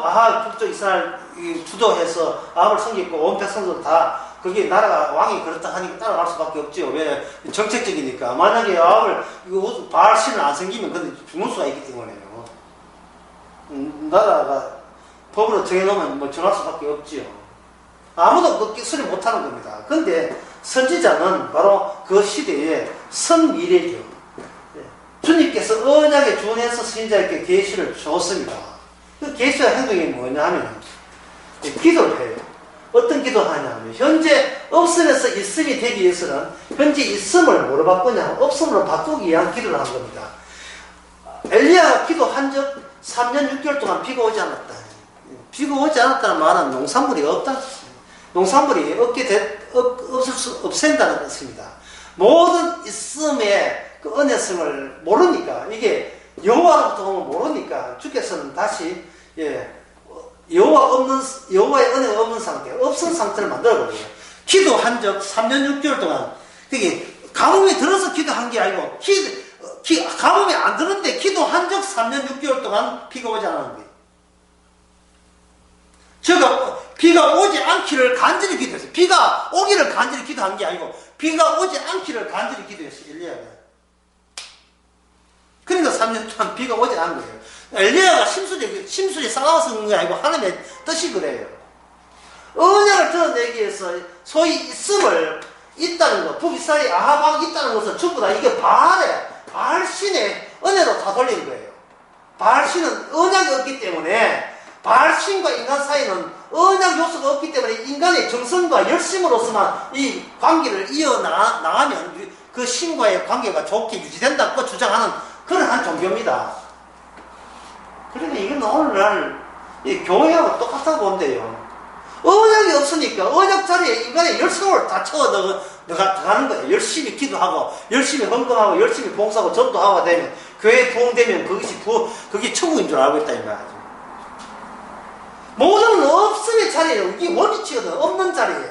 아합 북쪽 이스라엘 주도해서 아합을 섬겼고 온 백성도 다 그게 나라가 왕이 그렇다 하니까 따라갈 수밖에 없죠. 왜? 정책적이니까. 만약에 아합을 바알신을 안 섬기면 그건 죽을 수가 있기 때문에요. 나라가 법으로 정해놓으면 뭐 정할 수밖에 없지요. 아무도 그 수리 못하는 겁니다. 근데 선지자는 바로 그 시대의 선미래죠. 주님께서 언약에 준해서 선지자에게 계시를 줬습니다. 그 계시와 행동이 뭐냐 하면 기도를 해요. 어떤 기도를 하냐 하면 현재 없음에서 있음이 되기 위해서는 현재 있음을 뭐로 바꾸냐 없음으로 바꾸기 위한 기도를 한 겁니다. 엘리야가 기도한 적 3년 6개월 동안 비가 오지 않았다. 비가 오지 않았다는 말은 농산물이 없다. 농산물이 없앤다는 것입니다. 모든 있음의 그 은혜성을 모르니까 이게 여호와로부터 오면 모르니까 주께서는 다시 여호와의 은혜가 없는 상태, 없은 상태를 만들어버려요. 기도한 적 3년 6개월 동안 그게 가뭄이 들어서 기도한 게 아니고 가뭄이 안 드는데 기도한 적 3년 6개월 동안 비가 오지 않았는 거예요. 제가 비가 오지 않기를 간절히 기도했어요. 비가 오기를 간절히 기도한 게 아니고 비가 오지 않기를 간절히 기도했어요. 엘리야가. 그러니까 3년 동안 비가 오지 않은 거예요. 엘리야가 심술이 싸워서 그런 게 아니고 하나님의 뜻이 그래요. 언약을 드러내기 위해서 소위 있음을 있다는 것, 북이스라엘 아합왕이 있다는 것은 전부 다 이게 바알신의 은혜로 다 돌린 거예요. 바알신은 언약이 없기 때문에 바알신과 인간 사이는 언약 요소가 없기 때문에 인간의 정성과 열심으로서만 이 관계를 이어나가면 그 신과의 관계가 좋게 유지된다고 주장하는 그러한 종교입니다. 그러니까 이건 오늘날 이 교회하고 똑같다고 본대요. 언약이 없으니까 언약 자리에 인간의 열성을 다 가는 거예요. 열심히 기도하고, 열심히 헌금하고, 열심히 봉사하고, 전도하고 되면, 교회에 부흥되면 그게 천국인 줄 알고 있다, 이 말이죠. 모든 없음의 자리예요. 이게 원위치거든. 없는 자리예요.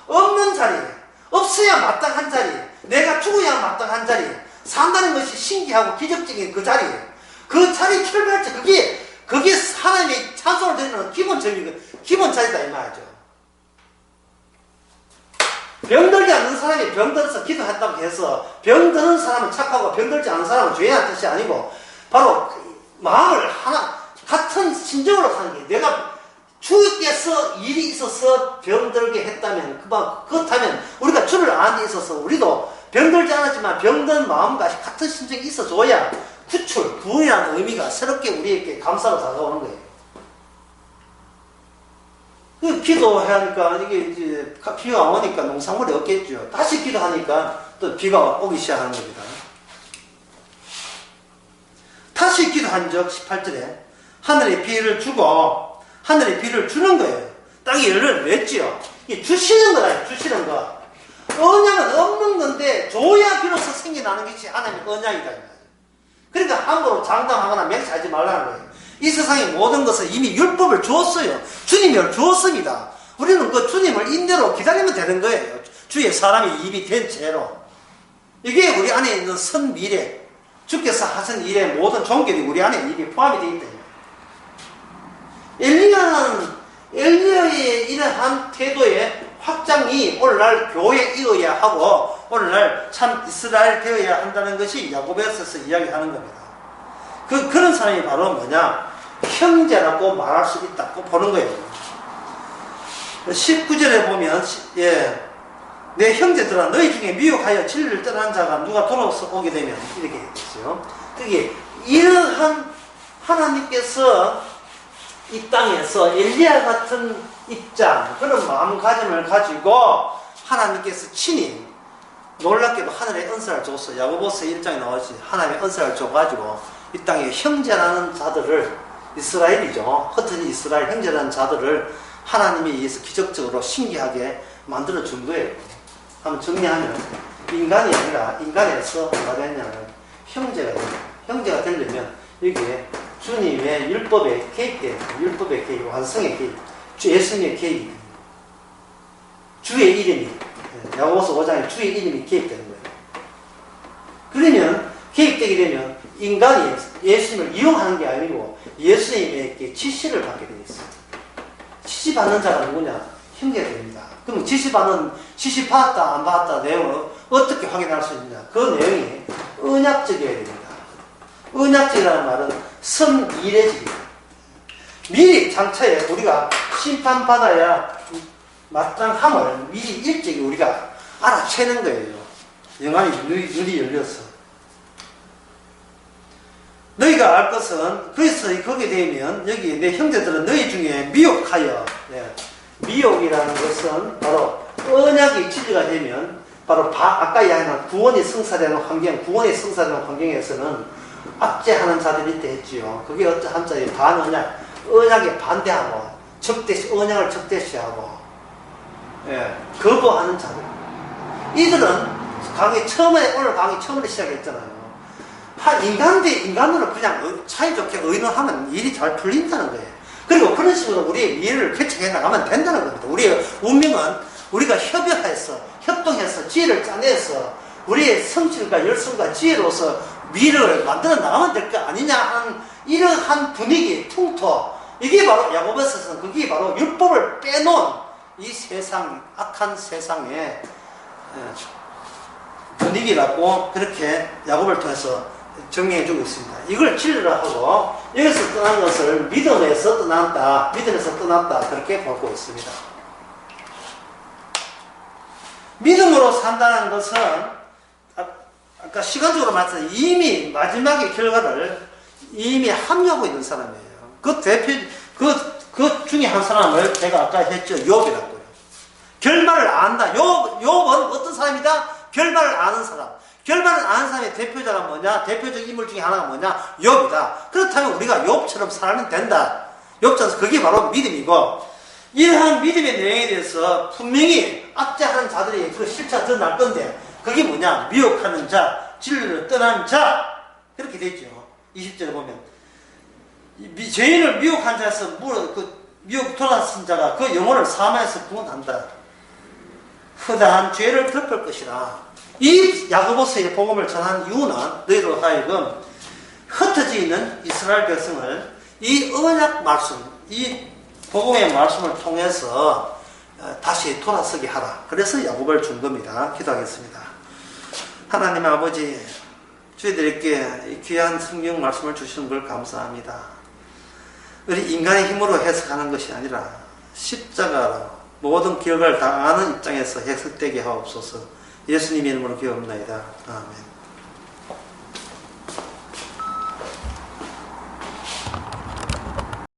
없는 자리예요. 없어야 마땅한 자리. 내가 죽어야 마땅한 자리. 산다는 것이 신기하고 기적적인 그 자리예요. 그 자리 출발자, 그게 하나님의 찬송을 드리는 기본 자리다, 이 말이죠. 병들지 않는 사람이 병들어서 기도했다고 해서 병드는 사람은 착하고 병들지 않는 사람은 죄인한 뜻이 아니고 바로 마음을 같은 심정으로 사는 게 내가 주께서 일이 있어서 병들게 했다면 그렇다면 우리가 주를 아는 데 있어서 우리도 병들지 않았지만 병든 마음과 같은 심정이 있어줘야 구원이라는 의미가 새롭게 우리에게 감사로 다가오는 거예요. 기도해야 하니까 이게 이제 비가 안 오니까 농산물이 없겠죠. 다시 기도하니까 또 비가 오기 시작하는 겁니다. 다시 기도한 적 18절에 하늘의 비를 주고 하늘의 비를 주는 거예요. 땅이 열을 맺지요. 이게 주시는 거다. 주시는 거. 언약은 없는 건데 줘야 비로소 생겨나는 것이 하나님의 언약이다. 그러니까 함부로 장담하거나 맹세하지 말라는 거예요. 이 세상의 모든 것은 이미 율법을 주었어요. 주님을 주었습니다. 우리는 그 주님을 인내로 기다리면 되는 거예요. 주의 사람이 입이 된 채로. 이게 우리 안에 있는 선미래, 주께서 하신 일의 모든 종결이 우리 안에 이미 포함이 되어 있다. 엘리야의 이러한 태도의 확장이 오늘날 교회에 이어야 하고 오늘날 참 이스라엘 되어야 한다는 것이 야고보서에서 이야기하는 겁니다. 그런 사람이 바로 뭐냐? 형제라고 말할 수 있다고 보는 거예요. 19절에 보면, 내 형제들아, 너희 중에 미혹하여 진리를 떠난 자가 누가 돌아오게 되면, 이렇게 했어요. 그게, 이러한 하나님께서 이 땅에서 엘리야 같은 입장, 그런 마음가짐을 가지고 하나님께서 친히 놀랍게도 하늘의 은사를 줬어요. 야고보서 1장에 나오지. 하나님의 은사를 줘가지고 이 땅에 형제라는 자들을 이스라엘이죠. 흩어진 이스라엘 형제라는 자들을 하나님에 의해서 기적적으로 신기하게 만들어준 거예요. 한번 정리하면 인간이 아니라 인간에서 뭐가 되냐면 형제가 되려면 여기에 주님의 율법에 개입돼요. 율법의 개입, 완성의 개입, 주 예수님의 개입, 주의 이름이 야고보서 5장에 주의 이름이 개입되는 거예요. 그러면 개입되게 되면 인간이 예수님을 이용하는 게 아니고 예수님에게 지시를 받게 되어 있어요. 지시받는 자가 누구냐? 형제가 됩니다. 그럼 지시 받았다 안 받았다 내용을 어떻게 확인할 수 있느냐? 그 내용이 언약적이어야 됩니다. 언약적이라는 말은 선미래적이에요. 미리 장차에 우리가 심판받아야 마땅함을 미리 일찍이 우리가 알아채는 거예요. 영안이 눈이 열려서. 너희가 알 것은 그래서 거기에 되면 여기 내 형제들은 너희 중에 미혹하여, 미혹이라는 것은 바로 언약의 진리가 되면 바로 아까 이야기한 구원이 성사되는 환경에서는 압제하는 자들이 있다 했지요. 그게 어떠한 자들이 언약에 반대하고 언약을 적대시하고 거부하는 자들. 이들은 오늘 강의 처음에 시작했잖아요. 인간 대 인간으로 그냥 사이좋게 의논하면 일이 잘 풀린다는 거예요. 그리고 그런 식으로 우리의 미래를 개척해 나가면 된다는 겁니다. 우리의 운명은 우리가 협동해서 지혜를 짜내서 우리의 성실과 열성과 지혜로서 미래를 만들어 나가면 될 거 아니냐 하는 이러한 분위기, 풍토. 이게 바로 야고보서에서는 그게 바로 율법을 빼놓은 이 악한 세상의 분위기라고 그렇게 야고보를 통해서 정리해주고 있습니다. 이걸 진리로 하고 여기서 떠난 것을 믿음에서 떠났다 그렇게 보고 있습니다. 믿음으로 산다는 것은 아까 시간적으로 말했던 이미 마지막의 결과를 이미 합류하고 있는 사람이에요. 그 중에 한 사람을 제가 아까 했죠. 욥이라고요. 결말을 안다. 욥은 어떤 사람이다? 결말을 아는 사람. 결말을 아는 사람의 대표자가 뭐냐? 대표적 인물 중에 하나가 뭐냐? 욥이다. 그렇다면 우리가 욥처럼 살면 된다. 욥처럼 그게 바로 믿음이고 이러한 믿음의 내용에 대해서 분명히 압제하는 자들이 그 실체가 드러날 건데, 그게 뭐냐? 미혹하는 자, 진리를 떠난 자, 그렇게 되죠. 20절에 보면 죄인을 미혹한 자에서 미혹 돌아선 자가 그 영혼을 사망에서 구원한다. 허다한 죄를 덮을 것이라. 이 야고보서의 복음을 전한 이유는 너희로 하여금 흩어져 있는 이스라엘 백성을 이 언약 말씀, 이 복음의 말씀을 통해서 다시 돌아서게 하라. 그래서 야고보를 준 겁니다. 기도하겠습니다. 하나님 아버지, 저희들에게 이 귀한 성경 말씀을 주시는 걸 감사합니다. 우리 인간의 힘으로 해석하는 것이 아니라 십자가로 모든 결과를 다 아는 입장에서 해석되게 하옵소서. 예수님 이름으로 기도합니다. 아멘.